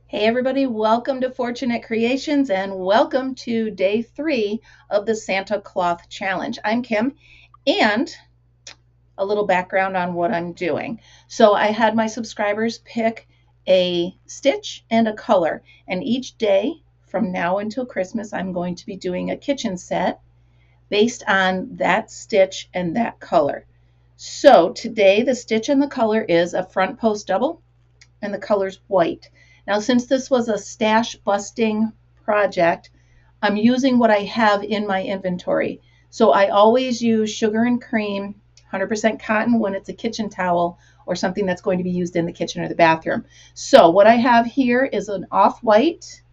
Hey everybody, welcome to Fortunate Creations and welcome to day 3 of the Santa Cloth Challenge. I'm Kim, and a little background on what I'm doing. So I had my subscribers pick a stitch and a color, and each day from now until Christmas I'm going to be doing a kitchen set based on that stitch and that color. So today the stitch and the color is a front post double, and the color's white. Now, since this was a stash busting project, I'm using what I have in my inventory. So I always use sugar and cream, 100% cotton when it's a kitchen towel or something that's going to be used in the kitchen or the bathroom. So what I have here is an off-white,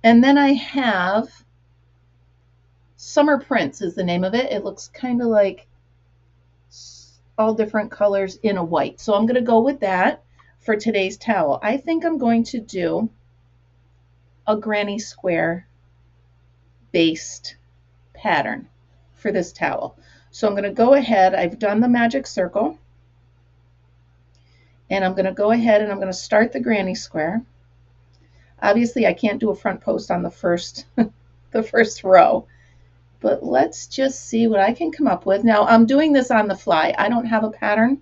and then I have Summer Prince is the name of it. It looks kind of like all different colors in a white. So I'm going to go with that for today's towel. I think I'm going to do a granny square based pattern for this towel. So I'm going to go ahead, I've done the magic circle, and I'm going to go ahead and I'm going to start the granny square. Obviously I can't do a front post on the first the first row, but let's just see what I can come up with. Now I'm doing this on the fly. I don't have a pattern.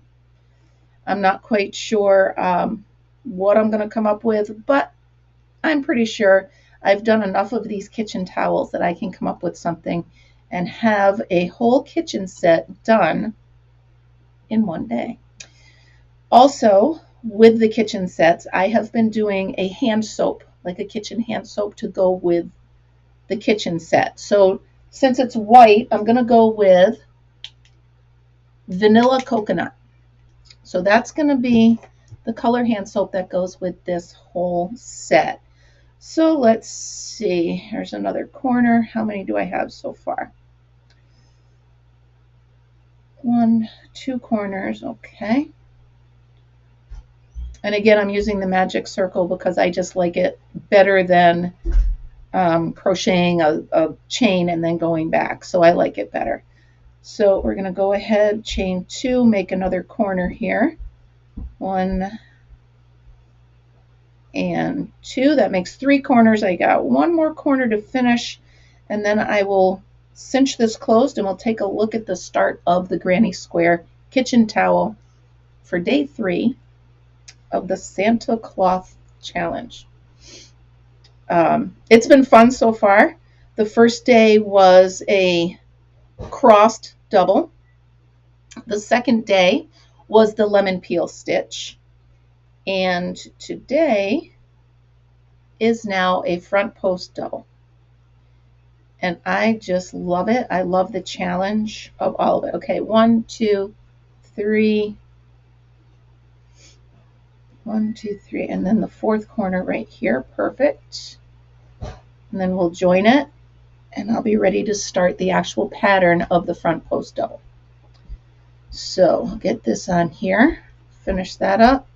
I'm not quite sure what I'm going to come up with, but I'm pretty sure I've done enough of these kitchen towels that I can come up with something and have a whole kitchen set done in one day. Also, with the kitchen sets, I have been doing a hand soap, like a kitchen hand soap to go with the kitchen set. So since it's white, I'm going to go with vanilla coconut. So that's going to be the color hand soap that goes with this whole set. So let's see, here's another corner. How many do I have so far? 1, 2 corners, okay. And again, I'm using the magic circle because I just like it better than crocheting a chain and then going back. So I like it better. So we're going to go ahead, chain 2, make another corner here. 1 and 2. That makes 3 corners. I got 1 more corner to finish, and then I will cinch this closed and we'll take a look at the start of the granny square kitchen towel for day 3 of the Santa Cloth Challenge. It's been fun so far. The first day was a crossed double. The second day was the lemon peel stitch. And today is now a front post double. And I just love it. I love the challenge of all of it. Okay, 1, 2, 3. 1, 2, 3, and then the fourth corner right here. Perfect. And then we'll join it, and I'll be ready to start the actual pattern of the front post double. So I'll get this on here, finish that up.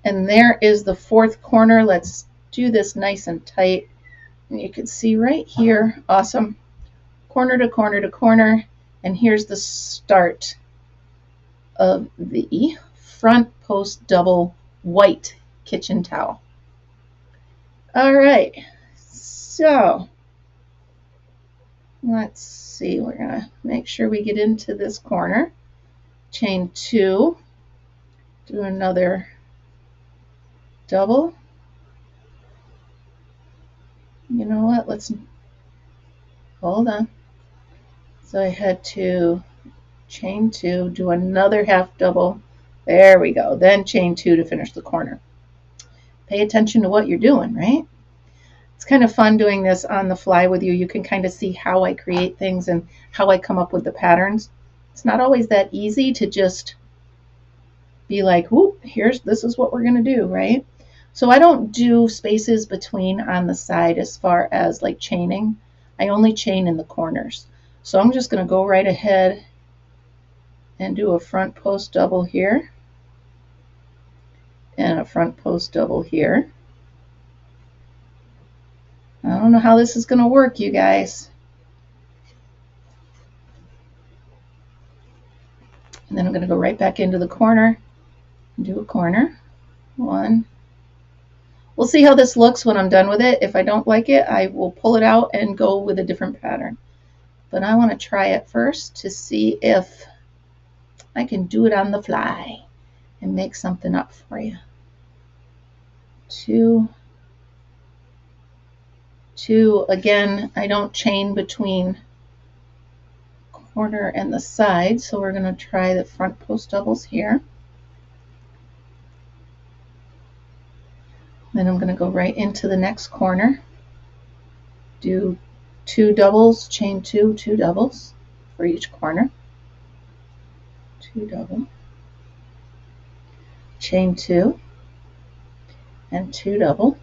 And there is the fourth corner. Let's do this nice and tight. And you can see right here, awesome, corner to corner to corner. And here's the start of the front post double white kitchen towel. All right, so let's see, we're gonna make sure we get into this corner. Chain 2, do another double. You know what, let's hold on. So I had to chain 2, do another half double. There we go. Then chain 2 to finish the corner. Pay attention to what you're doing, right? It's kind of fun doing this on the fly with you. You can kind of see how I create things and how I come up with the patterns. It's not always that easy to just be like, whoop, this is what we're going to do, right? So I don't do spaces between on the side as far as like chaining. I only chain in the corners. So I'm just going to go right ahead and do a front post double here and a front post double here. I don't know how this is going to work, you guys. And then I'm going to go right back into the corner and do a corner. 1. We'll see how this looks when I'm done with it. If I don't like it, I will pull it out and go with a different pattern. But I want to try it first to see if I can do it on the fly and make something up for you. Two. Again, I don't chain between corner and the side, so we're going to try the front post doubles here. Then I'm going to go right into the next corner, do 2 doubles, chain 2, 2 doubles for each corner, 2 double, chain 2, and 2 double.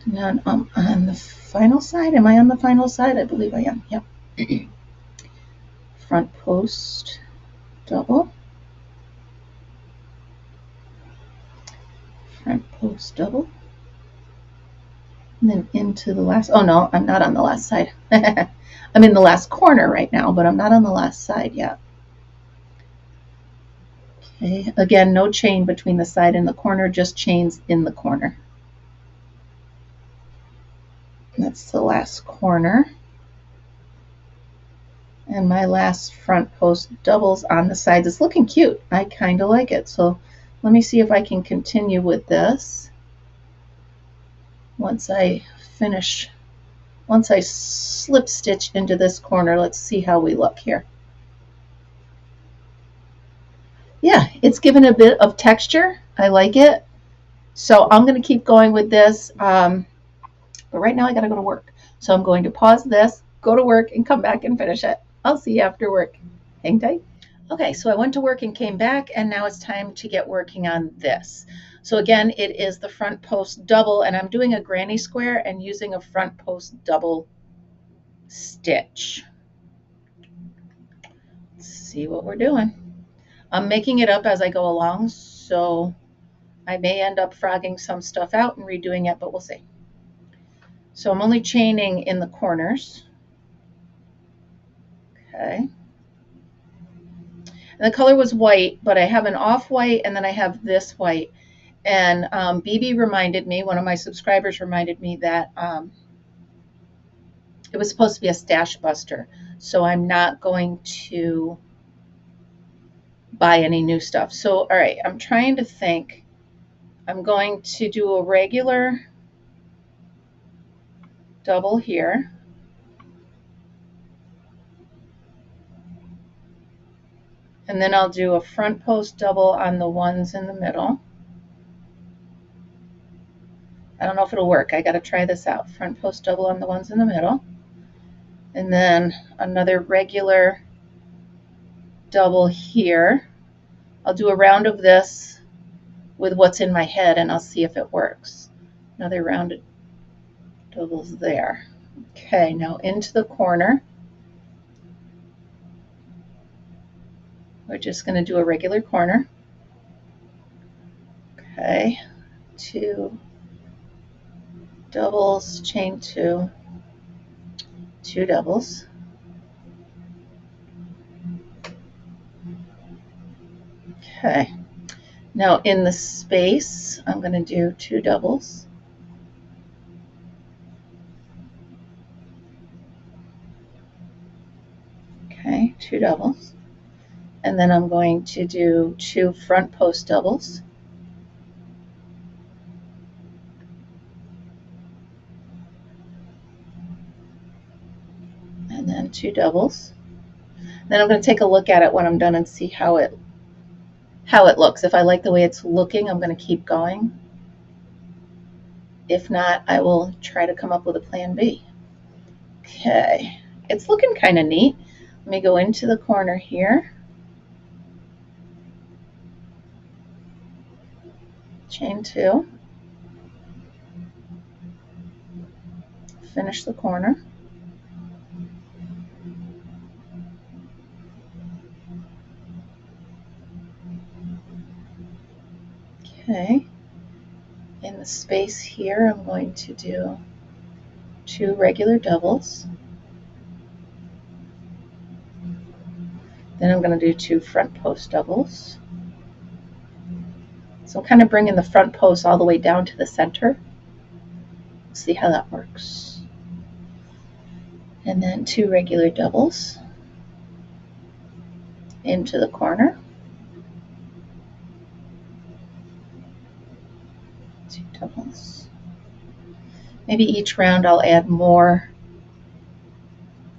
Now I'm on the final side. Am I on the final side? I believe I am. Yep. Front post double, front post double, and then into the last. Oh no, I'm not on the last side. I'm in the last corner right now, but I'm not on the last side yet. Okay, again, no chain between the side and the corner, just chains in the corner. That's the last corner. And my last front post doubles on the sides. It's looking cute. I kind of like it. So let me see if I can continue with this. Once I slip stitch into this corner, let's see how we look here. Yeah, it's given a bit of texture. I like it. So I'm going to keep going with this. But right now I got to go to work. So I'm going to pause this, go to work, and come back and finish it. I'll see you after work. Hang tight. Okay, so I went to work and came back, and now it's time to get working on this. So again, it is the front post double, and I'm doing a granny square and using a front post double stitch. Let's see what we're doing. I'm making it up as I go along, so I may end up frogging some stuff out and redoing it, but we'll see. So I'm only chaining in the corners. Okay. And the color was white, but I have an off-white and then I have this white. And BB reminded me, one of my subscribers reminded me that it was supposed to be a stash buster. So I'm not going to buy any new stuff. So, all right, I'm trying to think. I'm going to do a regular double here. And then I'll do a front post double on the ones in the middle. I don't know if it'll work. I got to try this out. Front post double on the ones in the middle. And then another regular double here. I'll do a round of this with what's in my head and I'll see if it works. Another rounded doubles there. Okay, now into the corner. We're just going to do a regular corner. Okay, 2 doubles, chain 2, 2 doubles. Okay, now in the space, I'm going to do 2 doubles. Okay, 2 doubles. And then I'm going to do 2 front post doubles. And then 2 doubles. Then I'm going to take a look at it when I'm done and see how it looks. If I like the way it's looking, I'm going to keep going. If not, I will try to come up with a plan B. Okay, it's looking kind of neat. Let me go into the corner here. Chain 2. Finish the corner. Okay, in the space here, I'm going to do 2 regular doubles. Then I'm going to do 2 front post doubles. So I'm kind of bringing the front post all the way down to the center. See how that works. And then 2 regular doubles into the corner. 2 doubles. Maybe each round I'll add more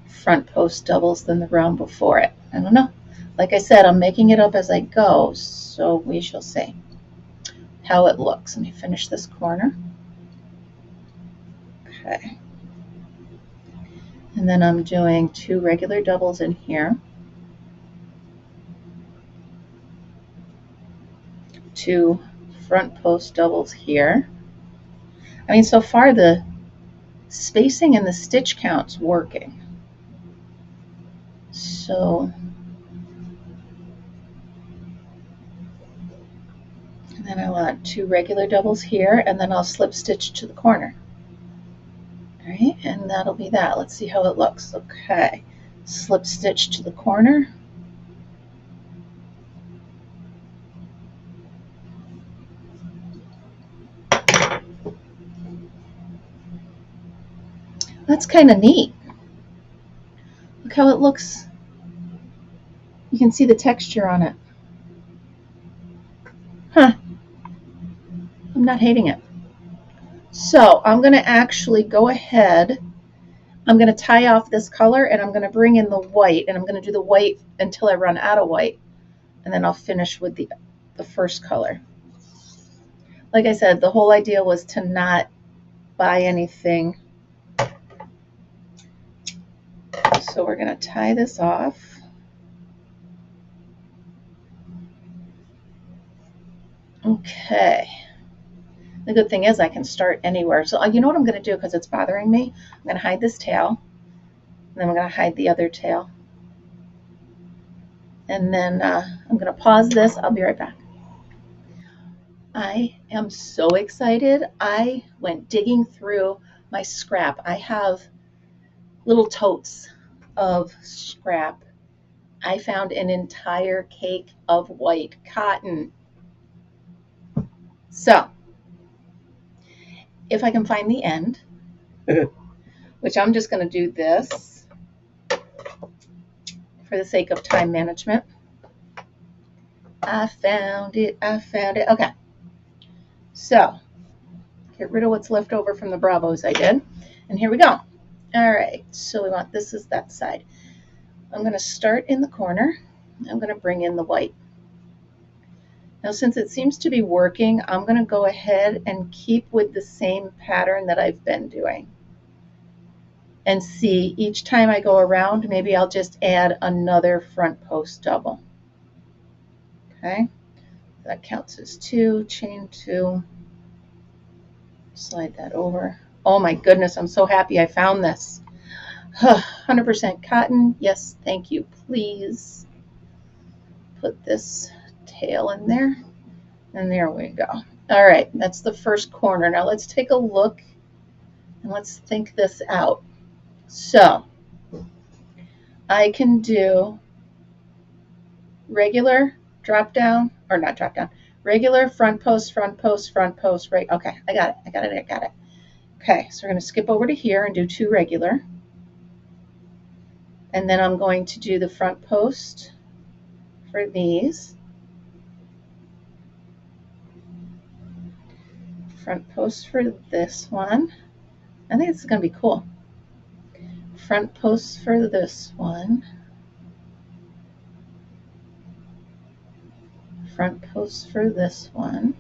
front post doubles than the round before it. I don't know. Like I said, I'm making it up as I go, so we shall see how it looks. Let me finish this corner. Okay. And then I'm doing 2 regular doubles in here. 2 front post doubles here. I mean, so far the spacing and the stitch count's working. So, and then I want 2 regular doubles here, and then I'll slip stitch to the corner. All right, and that'll be that. Let's see how it looks. Okay, slip stitch to the corner. That's kind of neat. Look how it looks. You can see the texture on it. Huh. I'm not hating it. So I'm going to actually go ahead. I'm going to tie off this color, and I'm going to bring in the white, and I'm going to do the white until I run out of white, and then I'll finish with the first color. Like I said, the whole idea was to not buy anything. So we're going to tie this off. Okay. The good thing is I can start anywhere. So you know what I'm going to do, because it's bothering me? I'm going to hide this tail, and then I'm going to hide the other tail. And then I'm going to pause this. I'll be right back. I am so excited. I went digging through my scrap. I have little totes of scrap. I found an entire cake of white cotton. So, if I can find the end, which I'm just going to do this for the sake of time management. I found it. Okay. So, get rid of what's left over from the Bravos I did. And here we go. All right. So we want this is that side. I'm going to start in the corner. I'm going to bring in the white. Now, since it seems to be working, I'm going to go ahead and keep with the same pattern that I've been doing. And see, each time I go around, maybe I'll just add another front post double. Okay. That counts as 2, chain 2, slide that over. Oh my goodness, I'm so happy I found this. 100% cotton, yes, thank you, please. Put this tail in there, and there we go. All right, that's the first corner. Now let's take a look, and let's think this out. So, I can do regular drop down, or not drop down, regular front post, front post, front post, right? Okay, I got it. Okay, so we're going to skip over to here and do 2 regular. And then I'm going to do the front post for these. Front post for this one. I think this is going to be cool. Front post for this one. Front post for this one.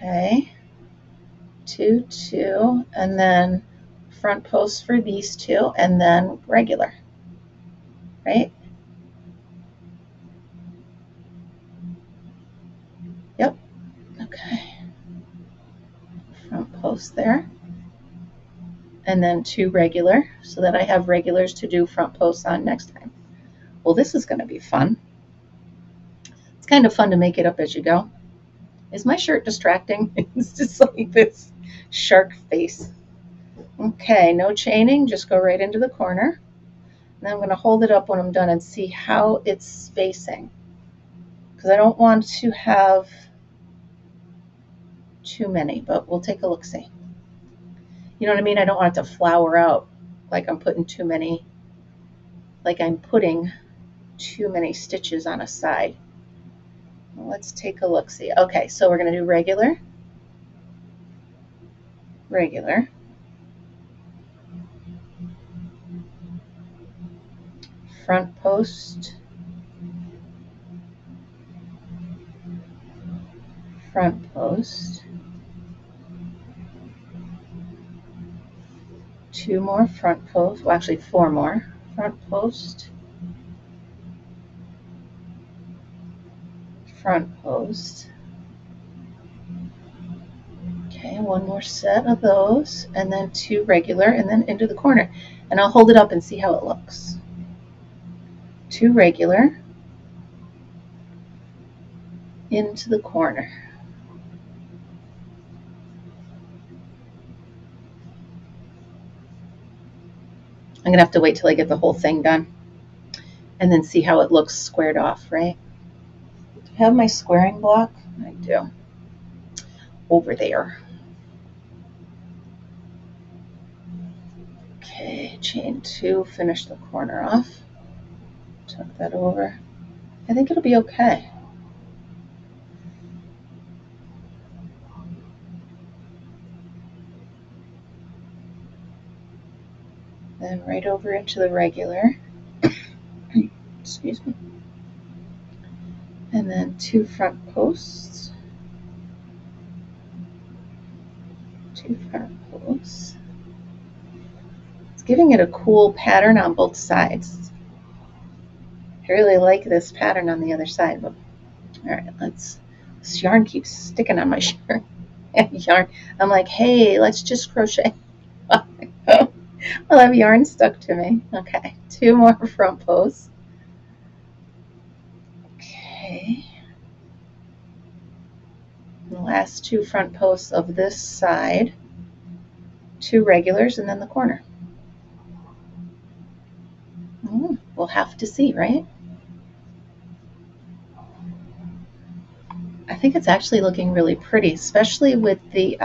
Okay, 2, 2, and then front post for these 2, and then regular, right? Yep, okay. Front post there, and then 2 regular, so that I have regulars to do front posts on next time. Well, this is going to be fun. It's kind of fun to make it up as you go. Is my shirt distracting? It's just like this shark face. Okay, no chaining, just go right into the corner. And then I'm going to hold it up when I'm done and see how it's spacing. because I don't want to have too many, but we'll take a look-see. You know what I mean? I don't want it to flower out like I'm putting too many, like I'm putting too many stitches on a side. Well, let's take a look-see. Okay, so we're going to do regular, regular, front post, front post, 2 more front posts, well actually 4 more front post, front post. Okay, 1 more set of those, and then 2 regular, and then into the corner. And I'll hold it up and see how it looks. 2 regular, into the corner. I'm going to have to wait till I get the whole thing done and then see how it looks squared off, right? Do I have my squaring block? I do. Over there. Okay, chain 2, finish the corner off. Tuck that over. I think it'll be okay. Then right over into the regular. Excuse me. And then 2 front posts. 2 front posts. It's giving it a cool pattern on both sides. I really like this pattern on the other side. But, all right, this yarn keeps sticking on my shirt. Yarn. I'm like, hey, let's just crochet. I'll have yarn stuck to me. Okay, 2 more front posts. Okay. The last 2 front posts of this side. 2 regulars and then the corner. We'll have to see, right? I think it's actually looking really pretty, especially with the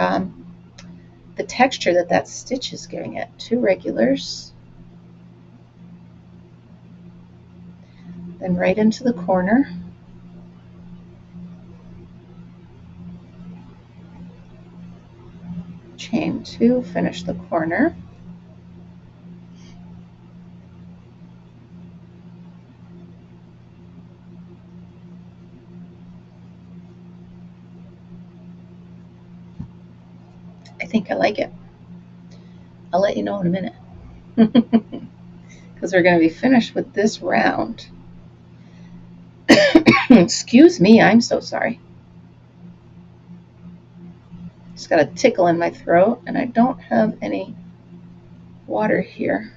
texture that stitch is giving it. 2 regulars. Then right into the corner. Chain 2, finish the corner. I think I like it. I'll let you know in a minute. Because we're going to be finished with this round. Excuse me, I'm so sorry. Just got a tickle in my throat, and I don't have any water here.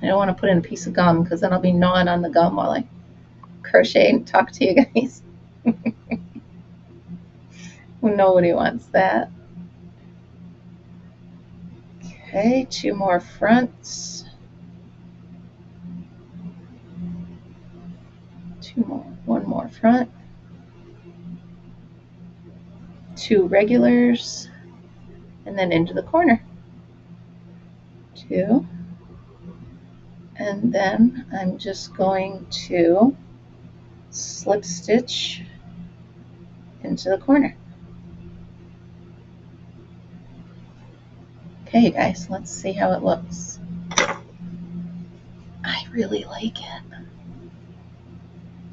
I don't want to put in a piece of gum because then I'll be gnawing on the gum while I crochet and talk to you guys. Nobody wants that. Okay, 2 more fronts. 2 more, 1 more front. 2 regulars, and then into the corner. 2. And then I'm just going to slip stitch into the corner. Okay, you guys, let's see how it looks. I really like it.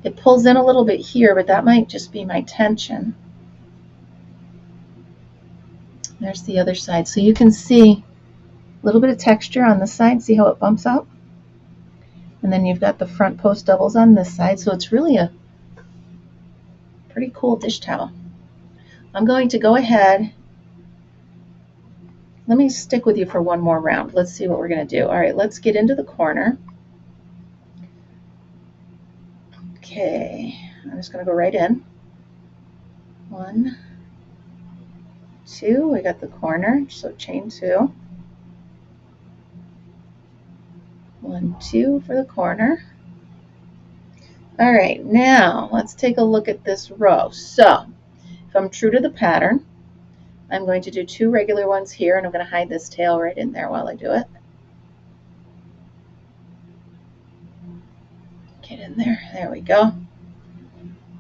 It pulls in a little bit here, but that might just be my tension. There's the other side. So you can see a little bit of texture on this side. See how it bumps out? And then you've got the front post doubles on this side. So it's really a pretty cool dish towel. I'm going to go ahead. Let me stick with you for 1 more round. Let's see what we're going to do. All right, let's get into the corner. Okay, I'm just going to go right in. 1, 2, we got the corner, so chain 2. 1, 2 for the corner. All right, now let's take a look at this row. So if I'm true to the pattern, I'm going to do 2 regular ones here, and I'm going to hide this tail right in there while I do it. Get in there. There we go.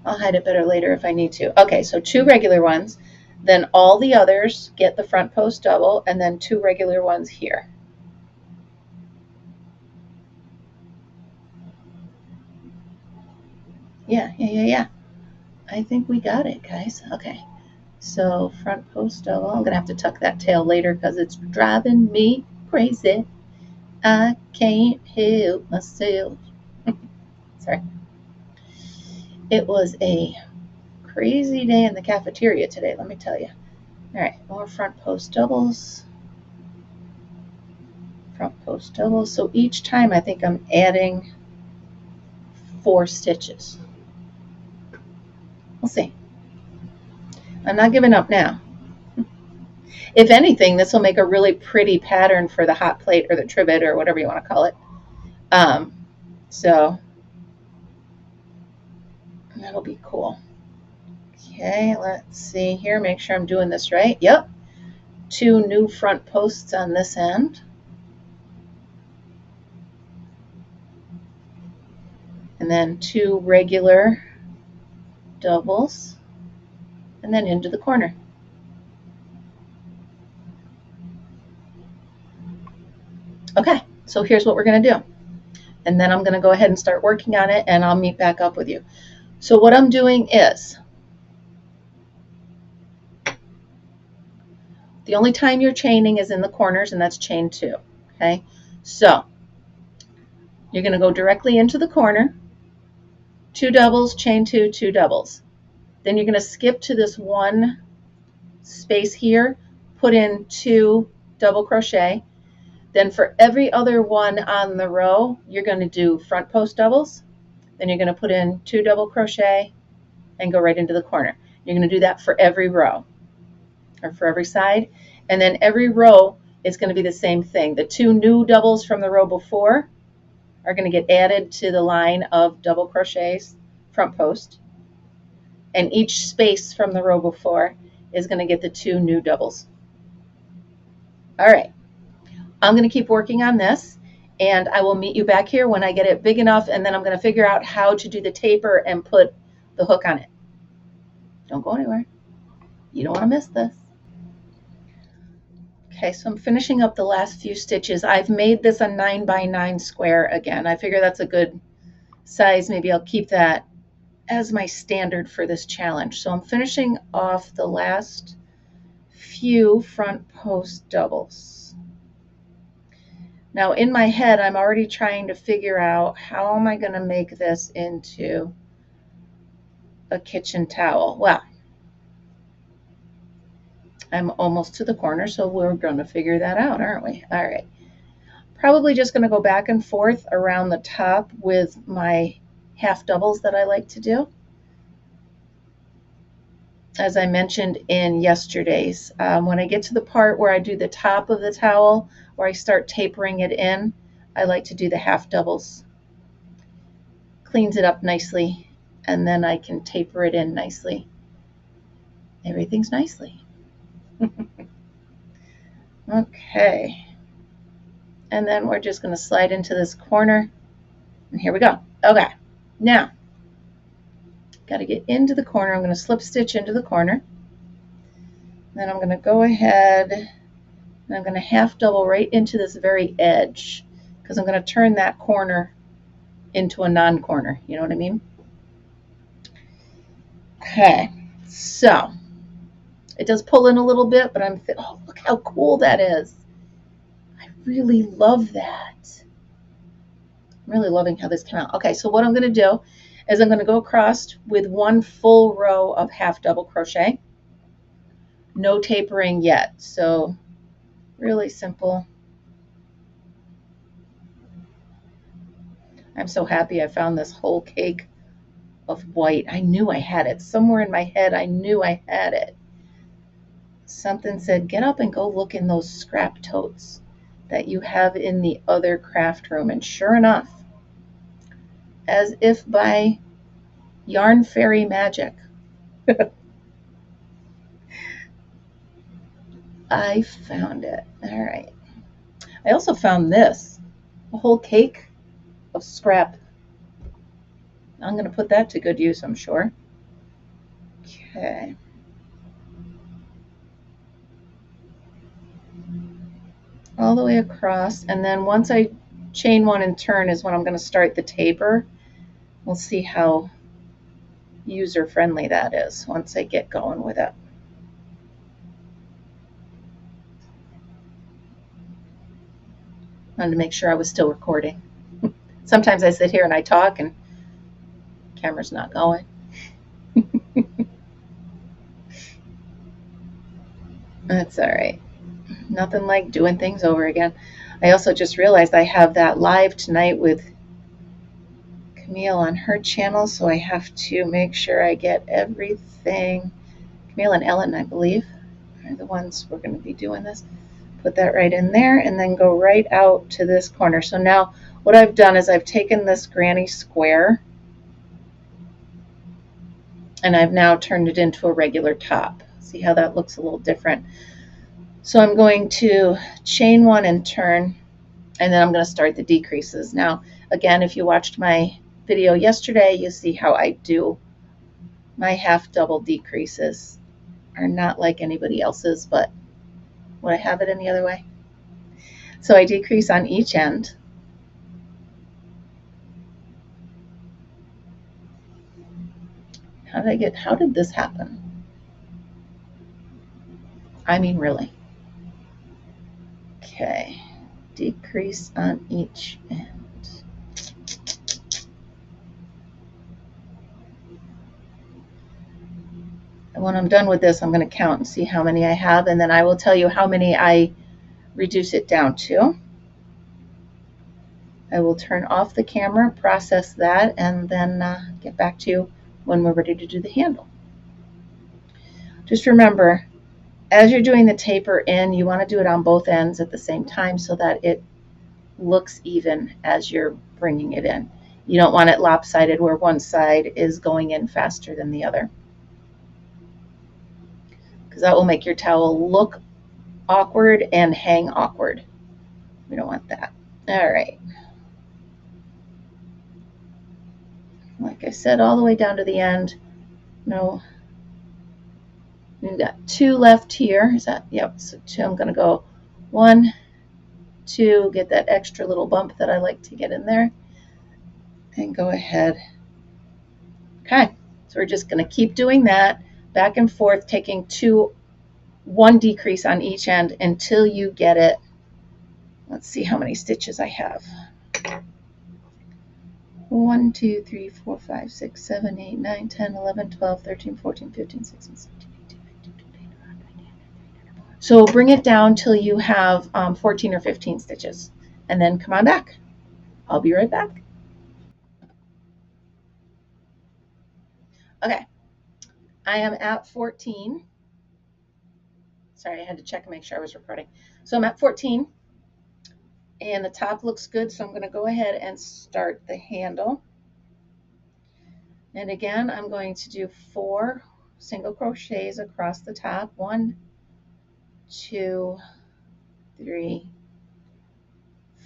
I'll hide it better later if I need to. Okay, so 2 regular ones. Then all the others get the front post double, and then 2 regular ones here. Yeah. I think we got it, guys. Okay. So front post double. I'm going to have to tuck that tail later because it's driving me crazy. I can't help myself. Sorry. It was a crazy day in the cafeteria today, let me tell you. All right, more front post doubles. Front post doubles. So each time I think I'm adding 4 stitches. We'll see. I'm not giving up now. If anything, this will make a really pretty pattern for the hot plate or the trivet or whatever you want to call it. So that'll be cool. Okay, let's see here. Make sure I'm doing this right. Yep. 2 new front posts on this end. And then 2 regular doubles. And then into the corner. Okay, so here's what we're going to do. And then I'm going to go ahead and start working on it, and I'll meet back up with you. So what I'm doing is, the only time you're chaining is in the corners, and that's chain 2. Okay, so you're going to go directly into the corner, 2 doubles, chain 2, 2 doubles. Then you're going to skip to this 1 space here, put in 2 double crochet. Then for every other one on the row, you're going to do front post doubles. Then you're going to put in 2 double crochet and go right into the corner. You're going to do that for every row or for every side. And then every row is going to be the same thing. The 2 new doubles from the row before are going to get added to the line of double crochets front post. And each space from the row before is going to get the 2 new doubles. All right. I'm going to keep working on this, and I will meet you back here when I get it big enough, and then I'm going to figure out how to do the taper and put the hook on it. Don't go anywhere. You don't want to miss this. Okay, so I'm finishing up the last few stitches. I've made this a 9x9 square again. I figure that's a good size. Maybe I'll keep that as my standard for this challenge. So I'm finishing off the last few front post doubles. Now in my head, I'm already trying to figure out how am I going to make this into a kitchen towel. Well, I'm almost to the corner, so we're going to figure that out, aren't we? All right. Probably just going to go back and forth around the top with my half doubles that I like to do. As I mentioned in yesterday's, when I get to the part where I do the top of the towel, where I start tapering it in, I like to do the half doubles. Cleans it up nicely, and then I can taper it in nicely. Everything's nicely. Okay. And then we're just going to slide into this corner, and here we go. Okay. Now, got to get into the corner. I'm going to slip stitch into the corner. Then I'm going to go ahead and I'm going to half double right into this very edge because I'm going to turn that corner into a non-corner. You know what I mean? Okay, so it does pull in a little bit, but oh, look how cool that is. I really love that. I'm really loving how this came out. Okay, so what I'm going to do is I'm going to go across with 1 full row of half double crochet. No tapering yet, so really simple. I'm so happy I found this whole cake of white. I knew I had it. Somewhere in my head, I knew I had it. Something said, get up and go look in those scrap totes that you have in the other craft room. And sure enough, as if by Yarn Fairy Magic. I found it. All right. I also found this, a whole cake of scrap. I'm going to put that to good use, I'm sure. Okay. All the way across, and then once I chain one and turn is when I'm going to start the taper. We'll see how user-friendly that is once I get going with it. I wanted to make sure I was still recording. Sometimes I sit here and I talk and the camera's not going. That's all right. Nothing like doing things over again. I also just realized I have that live tonight with Camille on her channel, so I have to make sure I get everything. Camille and Ellen, I believe, are the ones we're going to be doing this. Put that right in there and then go right out to this corner. So now what I've done is I've taken this granny square and I've now turned it into a regular top. See how that looks a little different. So I'm going to chain one and turn, and then I'm going to start the decreases. Now, again, if you watched my video yesterday, you see how I do my half double decreases. Are not like anybody else's, but would I have it any other way? So I decrease on each end. How did this happen? I mean, really. Okay, decrease on each end. And when I'm done with this, I'm going to count and see how many I have, and then I will tell you how many I reduce it down to. I will turn off the camera, process that, and then get back to you when we're ready to do the handle. Just remember, as you're doing the taper in, you want to do it on both ends at the same time so that it looks even as you're bringing it in. You don't want it lopsided where one side is going in faster than the other, because that will make your towel look awkward and hang awkward. We don't want that. All right. Like I said, all the way down to the end. No, we've got two left here. Is that? Yep. So two. I'm going to go 1, 2, get that extra little bump that I like to get in there, and go ahead. Okay. So we're just going to keep doing that back and forth, taking one decrease on each end until you get it. Let's see how many stitches I have. 1, 2, 3, 4, 5, 6, 7, 8, 9, 10, 11, 12, 13, 14, 15, 16, 17, 18, 19, 20, 21, 22, 23, 24. So bring it down till you have 14 or 15 stitches, and then come on back. I'll be right back. Okay, I am at 14. Sorry, I had to check and make sure I was recording. So I'm at 14, and the top looks good, so I'm going to go ahead and start the handle. And again, I'm going to do 4 single crochets across the top. 1, 2, 3,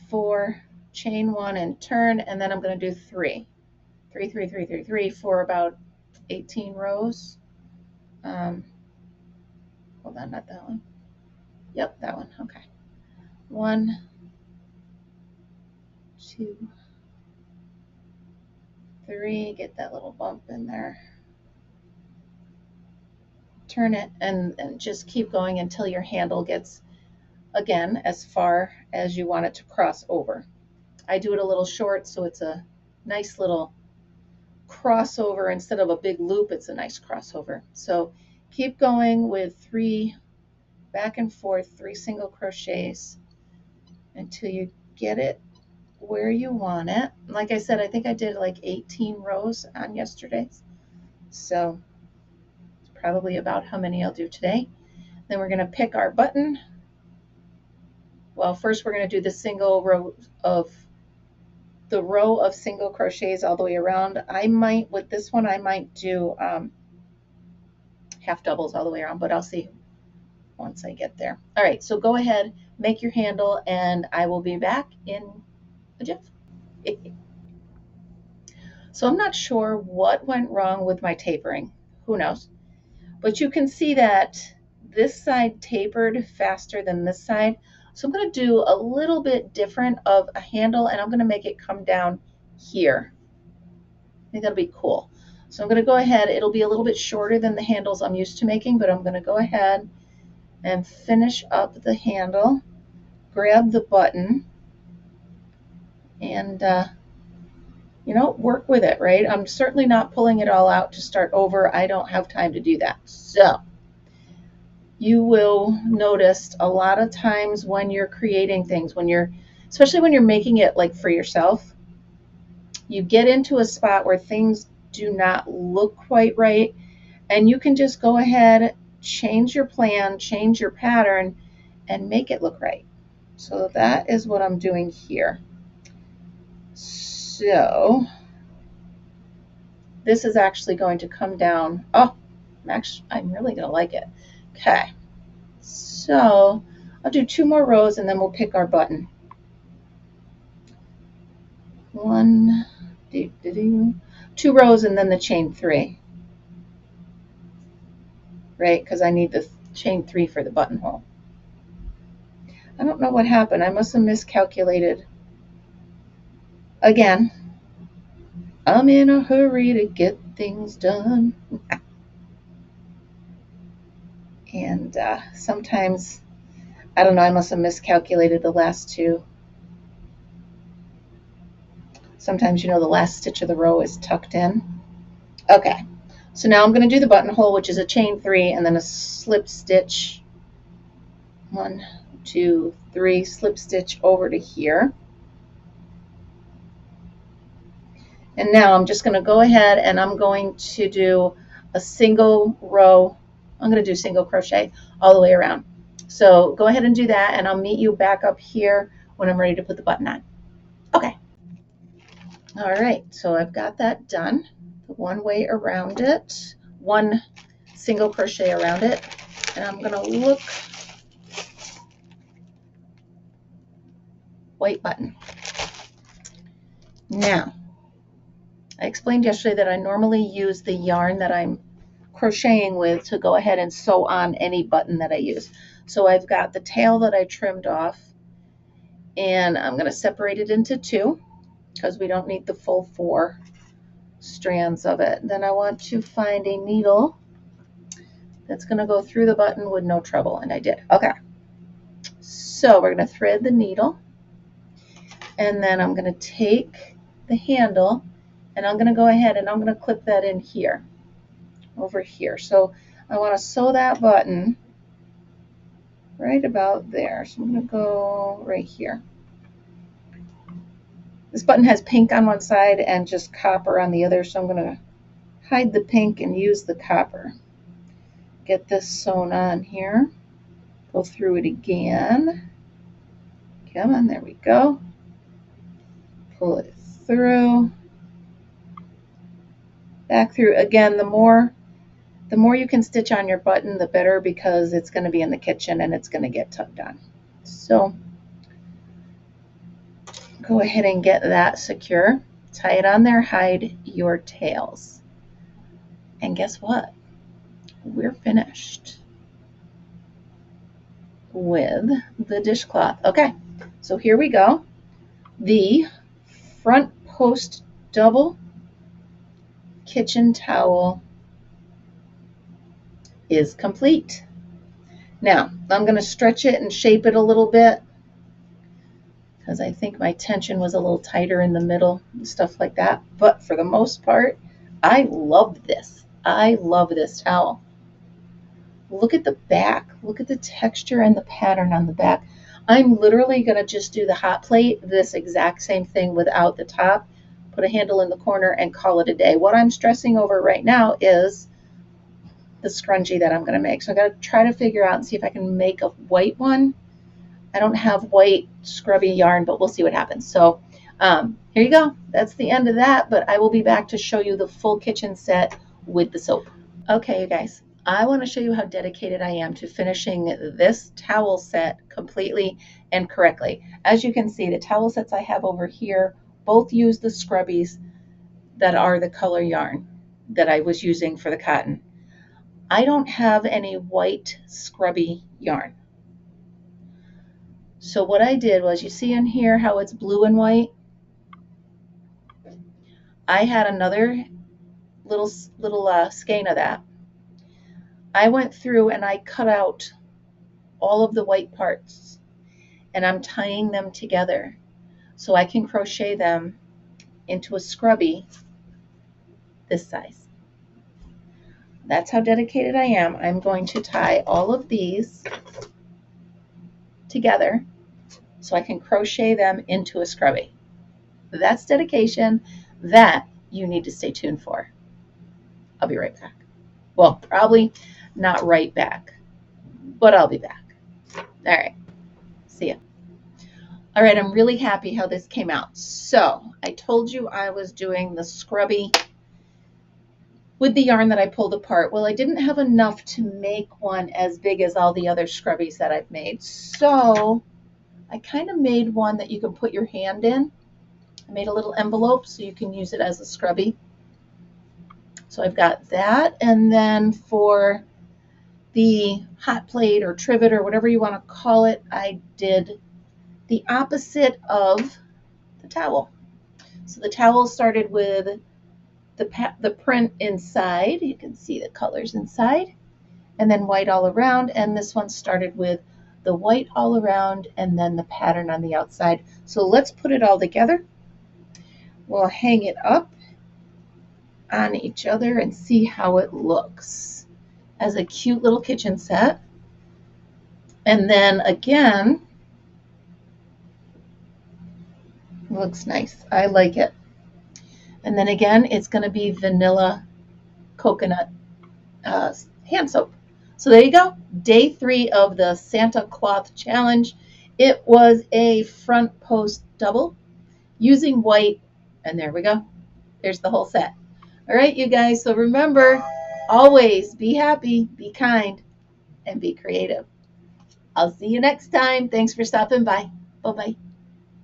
4, chain 1 and turn, and then I'm going to do 3 for about 18 rows. Hold on, not that one. Yep, that one. Okay. 1, 2, 3. Get that little bump in there. Turn it and just keep going until your handle gets, again, as far as you want it to cross over. I do it a little short, so it's a nice little crossover. Instead of a big loop, it's a nice crossover. So keep going with 3 back and forth, 3 single crochets until you get it where you want it. Like I said, I think I did like 18 rows on yesterday's. So it's probably about how many I'll do today. Then we're going to pick our button. Well, first we're going to do the single row of the row of single crochets all the way around. I might, with this one, I might do half doubles all the way around, but I'll see once I get there. All right, so go ahead, make your handle, and I will be back in a jiff. So I'm not sure what went wrong with my tapering. Who knows? But you can see that this side tapered faster than this side. So I'm going to do a little bit different of a handle, and I'm going to make it come down here. I think that'll be cool. So I'm going to go ahead. It'll be a little bit shorter than the handles I'm used to making, but I'm going to go ahead and finish up the handle, grab the button, and you know, work with it, right? I'm certainly not pulling it all out to start over. I don't have time to do that. So you will notice a lot of times when you're creating things, especially when you're making it like for yourself, you get into a spot where things do not look quite right, and you can just go ahead, change your plan, change your pattern, and make it look right. So that is what I'm doing here. So this is actually going to come down. Oh, I'm really going to like it. Okay, so I'll do 2 more rows and then we'll pick our button. 1, 2 rows and then the chain 3, right? Because I need the chain 3 for the buttonhole. I don't know what happened. I must have miscalculated. Again, I'm in a hurry to get things done. And sometimes, I don't know, I must have miscalculated the last 2. Sometimes, you know, the last stitch of the row is tucked in. Okay, so now I'm going to do the buttonhole, which is a chain 3 and then a slip stitch. 1, 2, 3, slip stitch over to here. And now I'm just going to go ahead and I'm going to do a single row. I'm going to do single crochet all the way around. So go ahead and do that, and I'll meet you back up here when I'm ready to put the button on. Okay. All right, so I've got that done. The one way around it, 1 single crochet around it, and I'm going to look white button. Now, I explained yesterday that I normally use the yarn that I'm crocheting with to go ahead and sew on any button that I use. So I've got the tail that I trimmed off, and I'm going to separate it into 2 because we don't need the full 4 strands of it. Then I want to find a needle that's going to go through the button with no trouble, and I did. Okay, so we're going to thread the needle, and then I'm going to take the handle, and I'm going to go ahead and I'm going to clip that in here, over here. So I want to sew that button right about there. So I'm going to go right here. This button has pink on one side and just copper on the other, so I'm going to hide the pink and use the copper. Get this sewn on here. Go through it again. Come on, there we go. Pull it through. Back through. Again, the more you can stitch on your button, the better, because it's going to be in the kitchen and it's going to get tugged on. So go ahead and get that secure. Tie it on there, hide your tails. And guess what? We're finished with the dishcloth. Okay, so here we go. The front post double kitchen towel is complete. Now, I'm going to stretch it and shape it a little bit because I think my tension was a little tighter in the middle and stuff like that. But for the most part, I love this. I love this towel. Look at the back. Look at the texture and the pattern on the back. I'm literally going to just do the hot plate, this exact same thing without the top, put a handle in the corner, and call it a day. What I'm stressing over right now is the scrunchie that I'm going to make. So I got to try to figure out and see if I can make a white one. I don't have white scrubby yarn, but we'll see what happens. So Here you go. That's the end of that, but I will be back to show you the full kitchen set with the soap. Okay, you guys, I want to show you how dedicated I am to finishing this towel set completely and correctly. As you can see, the towel sets I have over here both use the scrubbies that are the color yarn that I was using for the cotton. I don't have any white scrubby yarn. So what I did was, you see in here how it's blue and white? I had another little skein of that. I went through and I cut out all of the white parts, and I'm tying them together so I can crochet them into a scrubby this size. That's how dedicated I am. I'm going to tie all of these together so I can crochet them into a scrubby. That's dedication that you need to stay tuned for. I'll be right back. Well, probably not right back, but I'll be back. All right, see ya. All right, I'm really happy how this came out. So I told you I was doing the scrubby with the yarn that I pulled apart. Well, I didn't have enough to make one as big as all the other scrubbies that I've made. So I kind of made one that you can put your hand in. I made a little envelope so you can use it as a scrubby. So I've got that. And then for the hot plate or trivet or whatever you want to call it, I did the opposite of the towel. So the towel started with the print inside. You can see the colors inside, and then white all around. And this one started with the white all around and then the pattern on the outside. So let's put it all together. We'll hang it up on each other and see how it looks as a cute little kitchen set. And then again, looks nice. I like it. And then again, it's going to be vanilla coconut hand soap. So there you go. Day 3 of the Santa Cloth Challenge. It was a front post double using white. And there we go. There's the whole set. All right, you guys. So remember, always be happy, be kind, and be creative. I'll see you next time. Thanks for stopping by. Bye-bye.